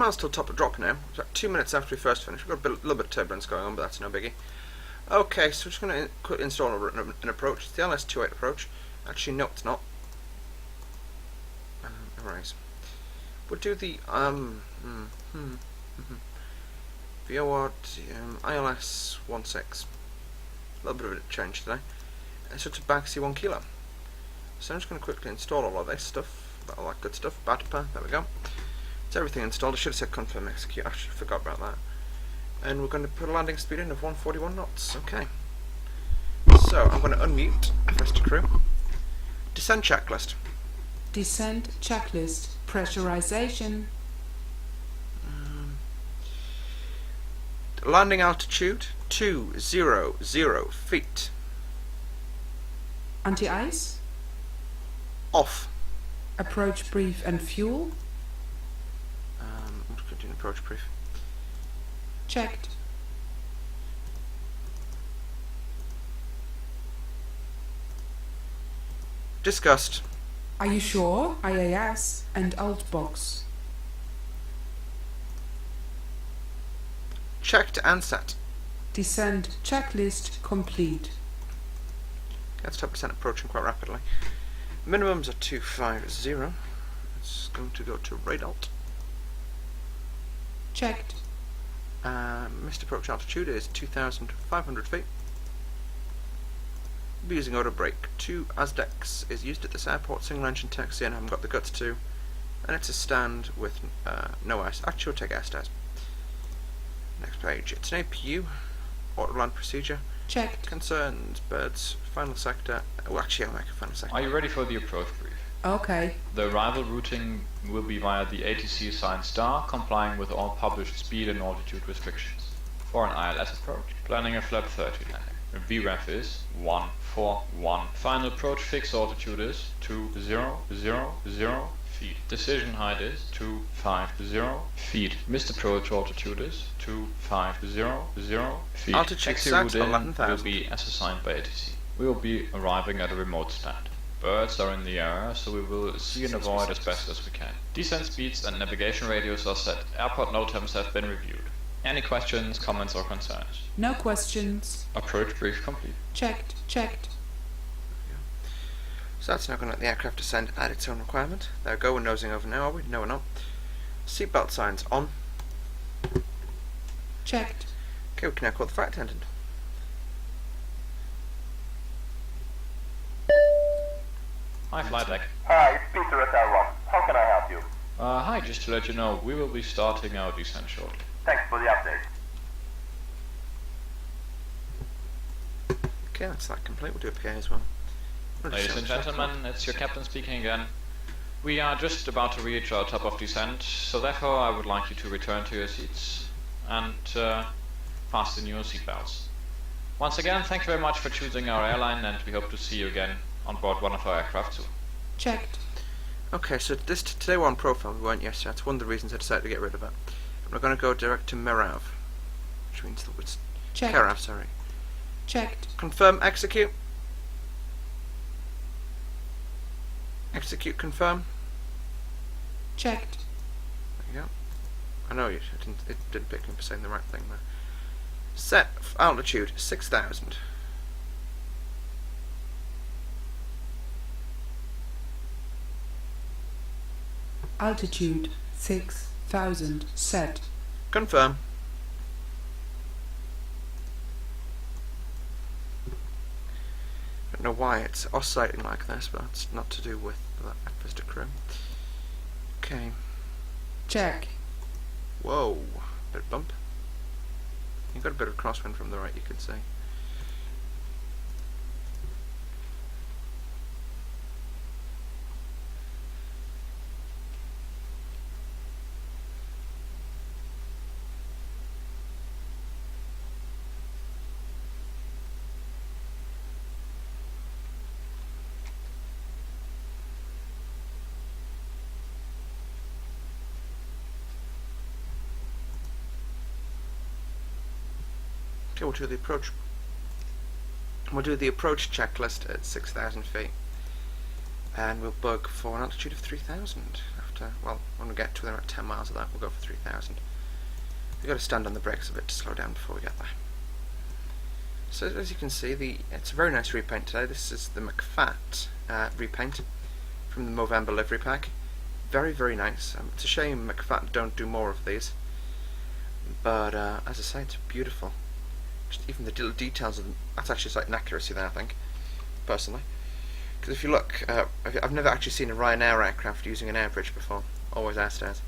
While still top of drop now, it's about 2 minutes after we first finished. We've got a little bit of turbulence going on, but that's no biggie. Okay, so we're just going to install an approach. It's the LS28 approach. Actually, no, it's not. Alright. We'll do the VOR ILS 16. A little bit of a change today. So it's a Baxi 1 kilo. So I'm just going to quickly install all of this stuff, all that good stuff. Batpa, there we go. It's everything installed. I should have said confirm execute. I actually forgot about that. And we're going to put a landing speed in of 141 knots. Okay. So I'm going to unmute Fs2Crew. Descent checklist. Descent checklist. Pressurization. Landing altitude 200 feet. Anti-ice. Off. Approach brief and fuel. I'm just going to do an approach brief. Checked. Discussed. Are you sure? IAS and alt box. Checked and set. Descent checklist complete. That's 10% approaching quite rapidly. Minimums are 250. It's going to go to radalt. Checked. Missed approach altitude is 2,500 feet. We'll be using auto brake. 2 ASDEX is used at this airport. Single engine taxi, and I haven't got the guts to. And it's a stand with no ice. Actually, we'll take air stairs. Next page. It's an APU. Auto land procedure. Checked. Concerns, birds, final sector. Well, actually, I'll make a final sector. Are you ready for the approach brief? Okay. The arrival routing will be via the ATC assigned star, complying with all published speed and altitude restrictions. For an ILS approach, planning a flap 30 landing. VREF is 141. Final approach fixed altitude is 2000 feet. Decision height is 250 feet. Missed approach altitude is 2500 feet. Altitude Taxi set route in 11,000. will be as assigned by ATC. We will be arriving at a remote stand. Birds are in the area, so we will see and avoid as best as we can. Descent speeds and navigation radios are set. Airport NOTAMs have been reviewed. Any questions, comments or concerns? No questions. Approach brief complete. Checked. Checked. So that's now going to let the aircraft descend at its own requirement. There we go, we're nosing over now, are we? No, we're not. Seatbelt signs on. Checked. Okay, we can now call the flight attendant. Hi, flight deck. Hi, it's Peter at L1. How can I help you? Hi, just to let you know, we will be starting our descent shortly. Thanks for the update. Okay, that's that complete. We'll do a PA as well. Ladies and gentlemen, it's your captain speaking again. We are just about to reach our top of descent, so therefore I would like you to return to your seats and fasten your seatbelts. Once again, thank you very much for choosing our airline, and we hope to see you again on board one of our aircraft soon. Checked. Okay, so today we're on profile, we weren't yesterday. That's one of the reasons I decided to get rid of it. We're going to go direct to Merav, which means the it's Checked. Karav, sorry. Checked. Confirm, execute. Execute, confirm. Checked. There you go. I know it didn't pick me for saying the right thing there. Set altitude 6,000. Altitude 6,000 set. Confirm. I don't know why it's oscillating like this, but it's not to do with the Fs2Crew. Okay. Check. Whoa. Bit of bump. You've got a bit of crosswind from the right, you could say. Okay, we'll do the approach. We'll do the approach checklist at 6,000 feet. and we'll bug for an altitude of 3,000 after, well, when we get to within about 10 miles of that, we'll go for 3,000. We've got to stand on the brakes a bit to slow down before we get there. So as you can see, it's a very nice repaint today. This is the McFat repaint from the Movember livery pack. Very, very nice. It's a shame McFat don't do more of these, but as I say, it's beautiful. Just even the little details of them, that's actually like an accuracy there, I think, personally. Because if you look, I've never actually seen a Ryanair aircraft using an air bridge before, always airstairs.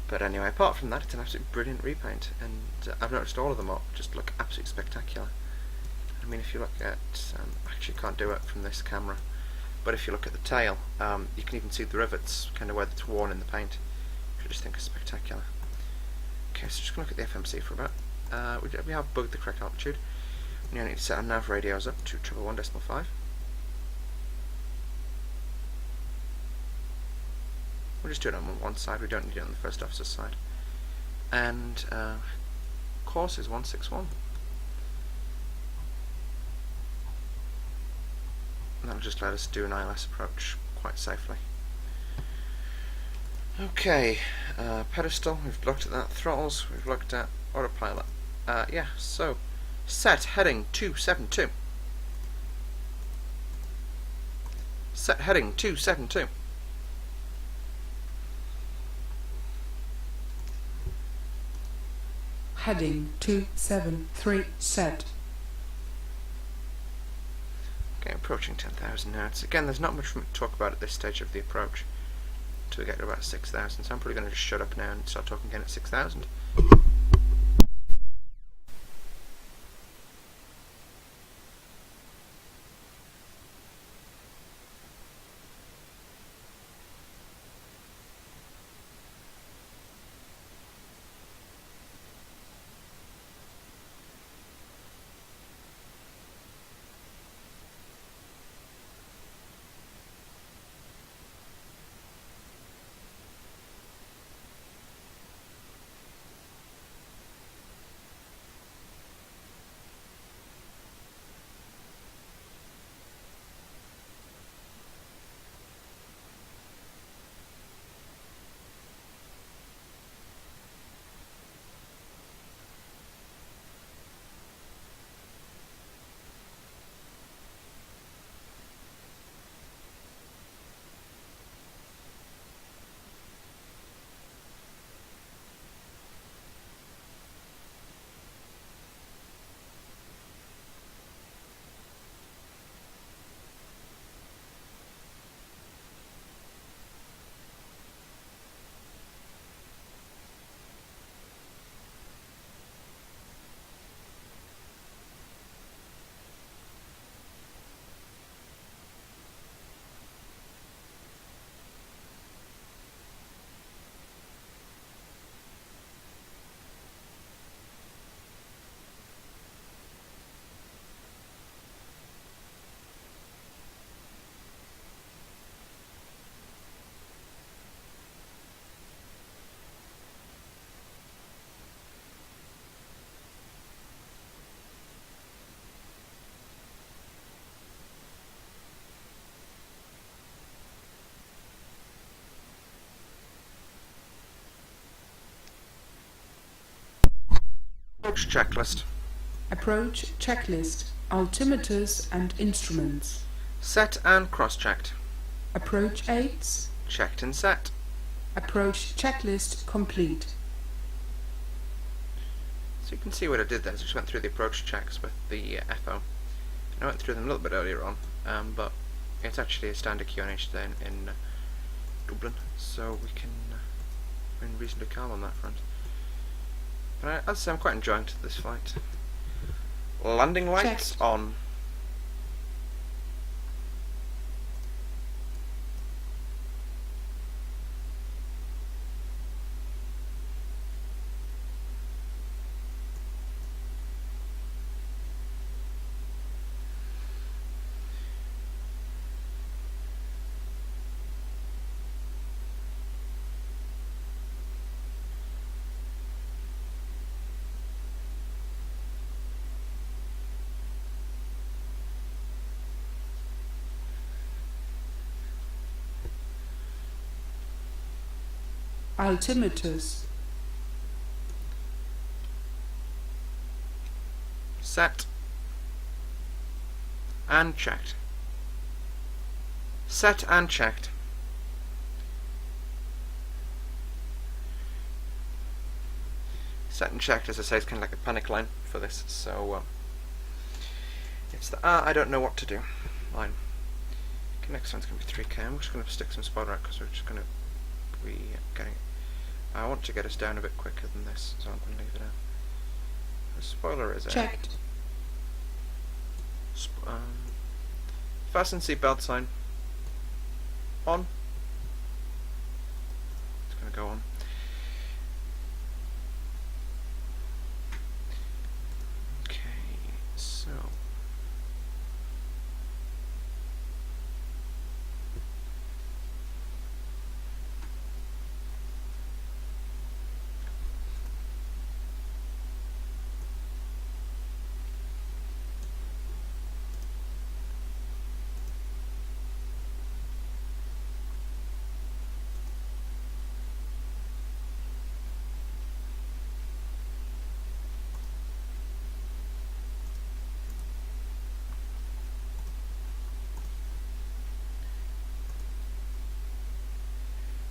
But anyway, apart from that, it's an absolutely brilliant repaint, and I've noticed all of them just look absolutely spectacular. I mean, if you look at, I actually can't do it from this camera, but if you look at the tail, you can even see the rivets, kind of where it's worn in the paint, which I just think is spectacular. Okay, so just going to look at the FMC for a bit. We have bugged the correct altitude. We now need to set our nav radios up to 111.5. We'll just do it on one side, we don't need it on the first officer's side. And course is 161. And that'll just let us do an ILS approach quite safely. Okay, pedestal, we've looked at that. Throttles, we've looked at. Autopilot. Yeah, so set heading 272. Set heading 272. Heading 273 set. Okay, approaching 10,000 now. Again, there's not much for me to talk about at this stage of the approach until we get to about 6,000, so I'm probably going to just shut up now and start talking again at 6,000. Approach checklist. Approach checklist. Altimeters and instruments. Set and cross-checked. Approach aids. Checked and set. Approach checklist complete. So you can see what I did there. I just went through the approach checks with the FO. I went through them a little bit earlier on, but it's actually a standard QNH today in Dublin, so we can remain reasonably calm on that front. But as I say, I'm quite enjoying this flight. Landing lights Checked. on. Altimeters. Set. And checked. Set and checked. Set and checked, as I say, is kind of like a panic line for this, so it's the I don't know what to do line. Okay, next one's going to be 3K. I'm just going to stick some spoiler out because we're just going to be getting. I want to get us down a bit quicker than this, so I'm going to leave it out. The spoiler is Checked. Fasten seatbelt sign. On. It's going to go on. Okay, so.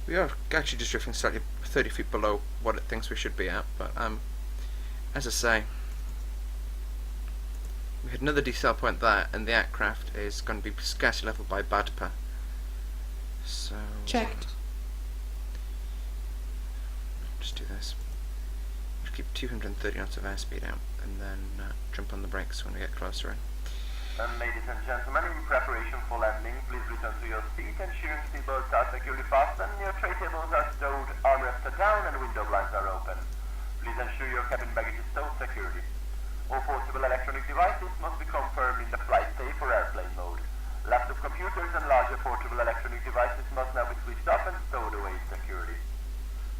We are actually just drifting slightly 30 feet below what it thinks we should be at, but as I say, we had another decel point there, and the aircraft is going to be scarcely leveled by BADPA. So Checked. just do this. Just keep 230 knots of airspeed out, and then jump on the brakes when we get closer in. Ladies and gentlemen, in preparation for landing, please return to your seat, ensuring seatbelts are securely fastened, your tray tables are stowed, armrests are down, and window blinds are open. Please ensure your cabin baggage is stowed securely. All portable electronic devices must be confirmed in the flight safe or airplane mode. Laptop computers and larger portable electronic devices must now be switched off and stowed away securely.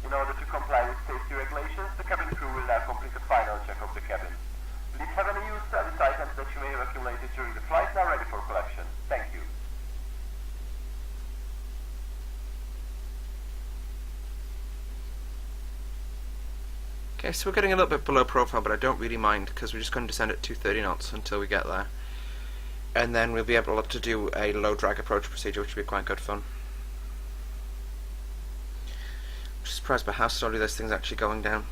In order to comply with safety regulations, the cabin crew will now complete a final check of the cabin. Please have any used service items that you may have accumulated during the flight are ready for collection. Thank you. Okay, so we're getting a little bit below profile, but I don't really mind because we're just going to descend at 230 knots until we get there. And then we'll be able to do a low drag approach procedure, which will be quite good fun. I'm just surprised by how slowly this thing's actually going down.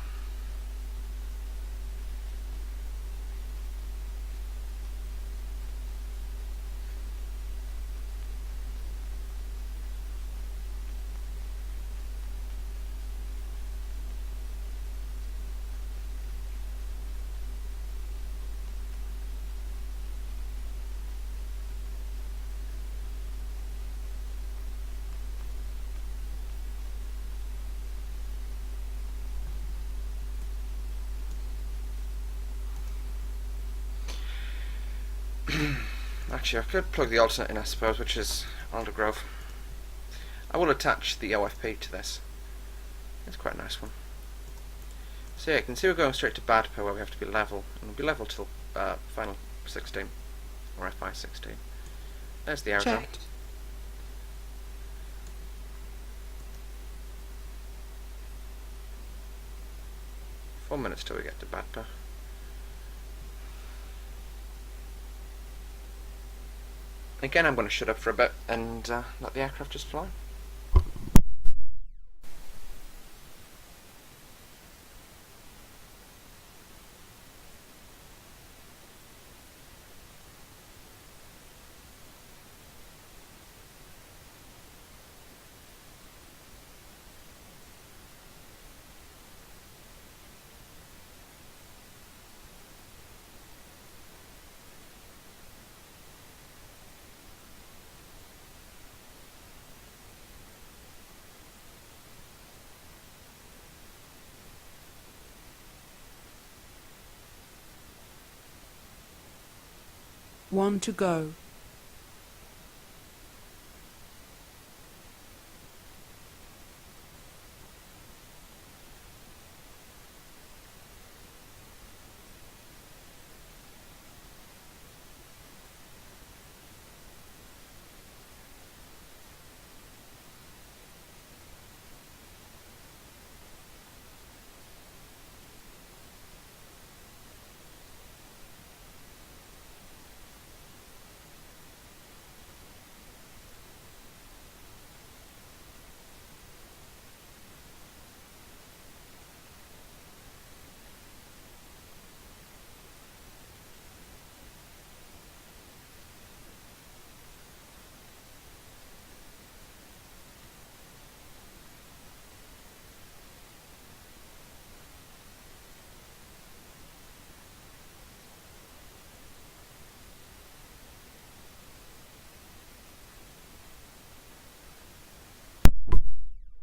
Actually, I could plug the alternate in, I suppose, which is Aldergrove. I will attach the OFP to this. It's quite a nice one. So yeah, you can see we're going straight to BADPA where we have to be level, and we'll be level till final 16, or FI 16. There's the aerodrome. Checked. Four minutes till we get to BADPA. Again, I'm going to shut up for a bit and let the aircraft just fly. One to go.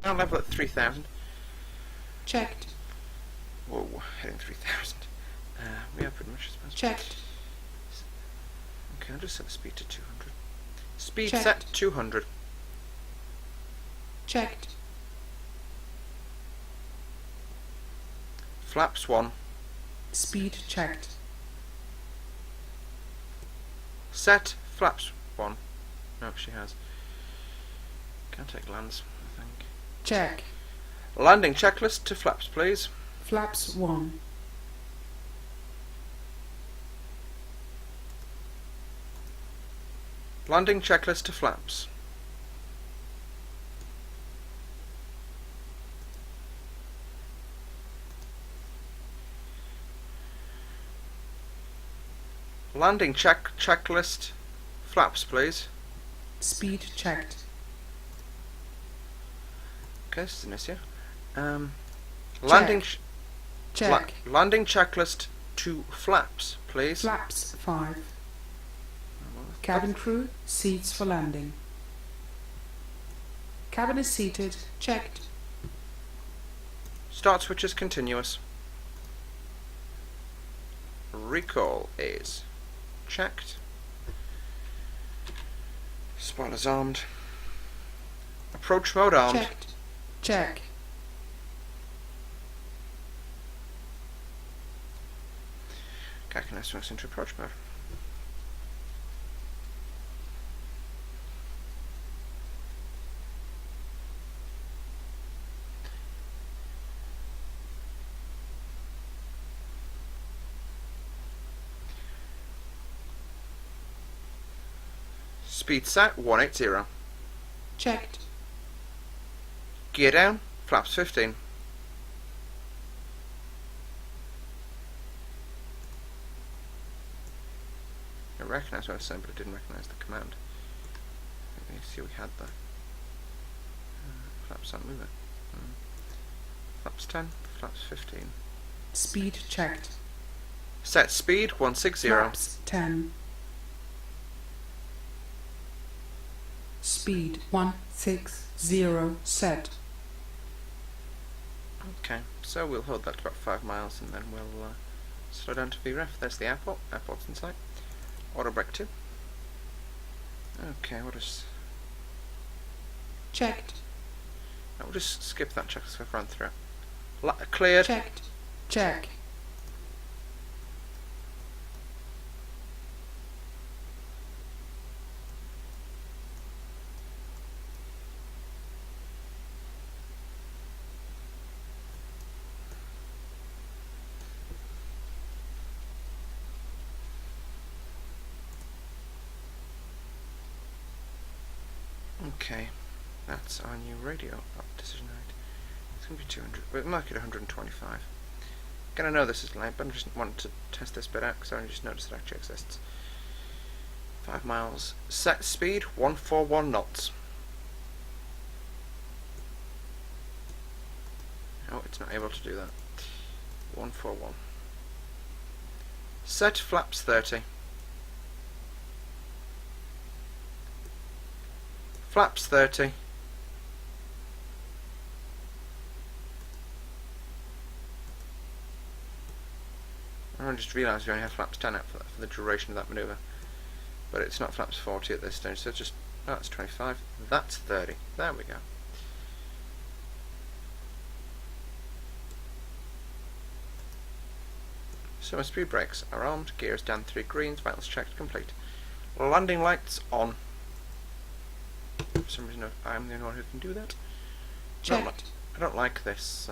Now level at 3,000. Checked. Whoa, hitting 3,000. We are pretty much as fast. Checked. Okay, I'll just set the speed to 200. Speed Checked. set 200. Checked. Flaps 1. Speed checked. Set flaps 1. No, she has. Can't take lands, I think. Check. Landing checklist to flaps, please. Flaps 1. Landing checklist to flaps. Landing checklist flaps, please. Speed checked. Okay, this is an issue. Landing Check. landing checklist to flaps, please. Flaps 5. Cabin crew, seats for landing. Cabin is seated. Checked. Start switch is continuous. Recall is checked. Spoilers armed. Approach mode armed. Checked. Check. Okay, can I switch into approach mode? Speed set 180. Checked. Gear down, flaps 15. I recognise what I was saying, but I didn't recognise the command. Let me see what we had there. Flaps aren't moving. Flaps 10, flaps 15. Speed checked. Set speed 160. Flaps 10. Speed 160 set. Okay, so we'll hold that to about 5 miles and then we'll slow down to VREF. There's the airport. Airport's in sight. Auto brake 2. Okay, what is... Checked. No, we'll just skip that check so I've run through it. Cleared. Checked. Check. Okay, that's our new radio decision height. It's going to be 200, but it might get 125. Again, I know this is late, but I just wanted to test this bit out because I only just noticed it actually exists. 5 miles. Set speed 141 knots. Oh, it's not able to do that. 141. Set flaps 30. Flaps 30. I just realised we only have flaps 10 out for the duration of that manoeuvre. But it's not flaps 40 at this stage, so it's just... Oh, that's 25. That's 30. There we go. So my speed brakes are armed, gears down 3 greens, vitals checked, complete. Landing lights on. For some reason I'm the only one who can do that. Checked. I don't like this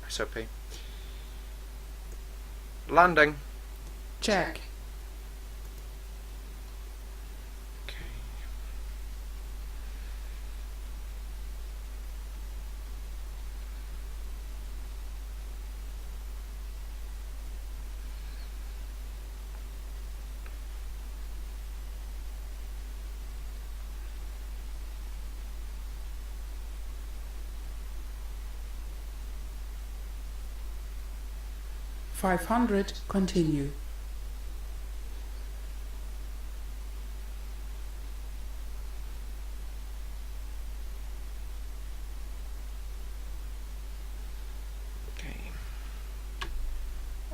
SOP. Landing. Check. Okay. $500. Continue.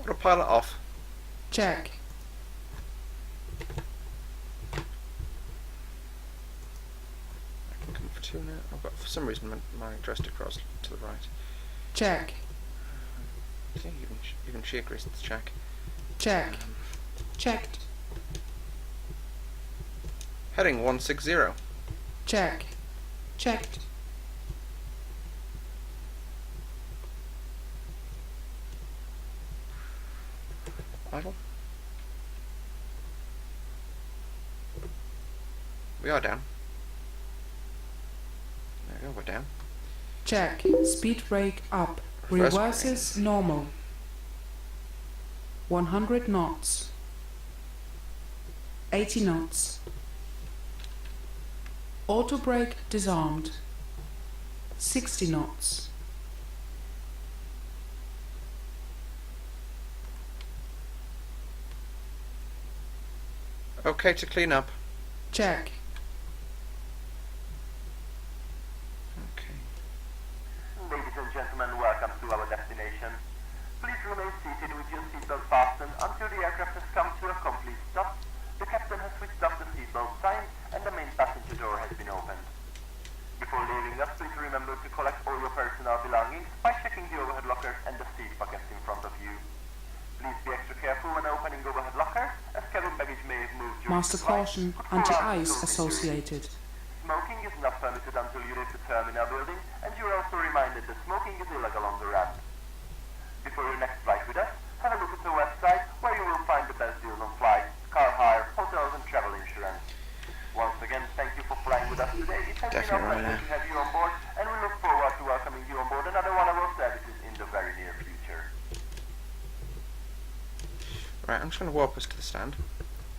Autopilot off. Check. I can come for 2 now. I've got, for some reason, my dressed across to the right. Check. See, even she agrees to check. Check. Checked. Heading 160. Check. Checked. Idle. We are down. There we go, we're down. Check. Speed brake up. Reverse Reverses normal. 100 knots. 80 knots. Auto brake disarmed. 60 knots. Okay to clean up. Check. Okay. Ladies and gentlemen, welcome to our destination. Please remain seated with your seatbelt fastened until the aircraft has come to a complete stop. The captain has switched off the seatbelt sign and the main passenger door has been opened. Before leaving us, please remember to collect all your personal belongings by checking the overhead lockers and the seat pockets in front of you. Please be extra careful when opening overhead lockers, as cabin baggage may have moved during Master the flight. caution, Could pull out anti-ice closing associated. duties. Smoking is not permitted until you leave the terminal building, and you are also reminded that smoking is illegal on the ramp. Before your next flight with us, have a look at the website where you will find the best deals on flights, car hire, hotels and travel insurance. Once again, thank you for flying with us today. It has been Definitely our right pleasure now. to have you on board, and we look forward to welcoming you on board another one of our services in the very near future. Right, I'm just going to warp us to the stand.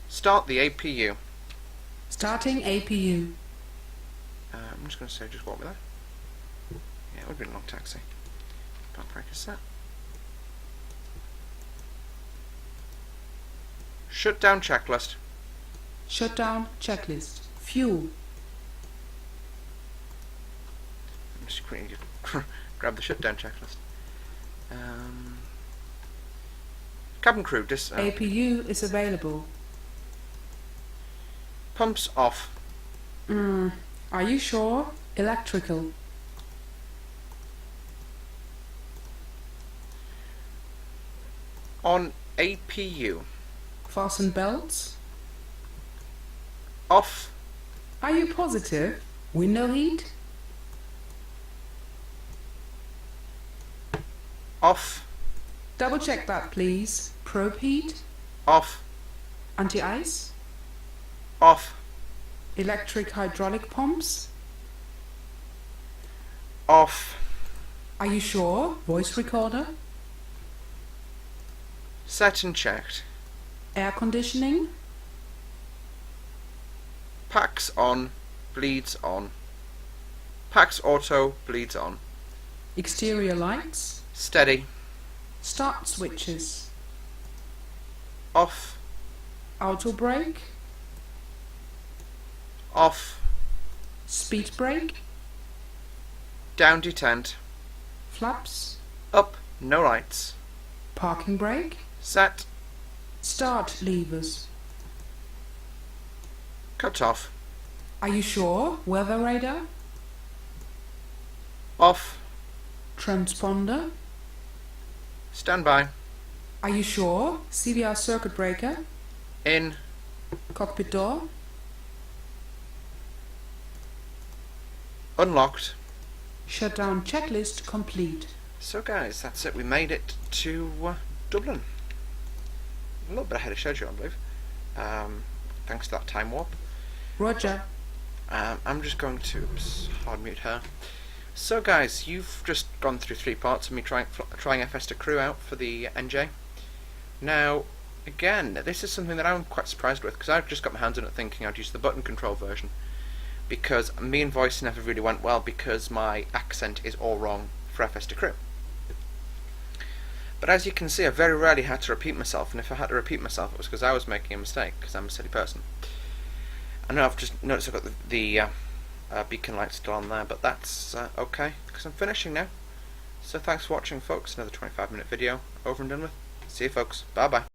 Start the APU. Starting APU. I'm just going to say just warp me there. Yeah, it would be a long taxi. Part brake is set. Shutdown checklist. Shutdown checklist. Fuel. I'm just going to grab the shutdown checklist. Cabin crew, APU is available. pumps off. Are you sure? Electrical. On APU. Fasten belts. Off. Are you positive? Window heat? Off. Double check that, please. Probe heat. Off. Anti-ice. Off. Electric hydraulic pumps. Off. Are you sure? Voice recorder. Set and checked. Air conditioning. Packs on. Bleeds on. Packs auto. Bleeds on. Exterior lights. Steady. Start switches. Off. Auto brake. Off. Speed brake. Down detent. Flaps. Up. No lights. Parking brake. Set. Start levers. Cut off. Are you sure? Weather radar. Off. Transponder. Stand by. Are you sure? CVR circuit breaker. In. Cockpit door. Unlocked. Shutdown checklist complete. So guys, that's it. We made it to Dublin. A little bit ahead of schedule, I believe. Thanks to that time warp. Roger. I'm just going to hard mute her. So guys, you've just gone through 3 parts of me trying Fs2Crew out for the NJ. Now, again, this is something that I'm quite surprised with, because I've just got my hands on it thinking I'd use the button control version. Because me and voice never really went well, because my accent is all wrong for Fs2Crew. But as you can see, I very rarely had to repeat myself, and if I had to repeat myself, it was because I was making a mistake, because I'm a silly person. I know I've just noticed I've got the beacon light still on there, but that's okay, because I'm finishing now. So thanks for watching, folks. Another 25-minute video over and done with. See you folks. Bye bye.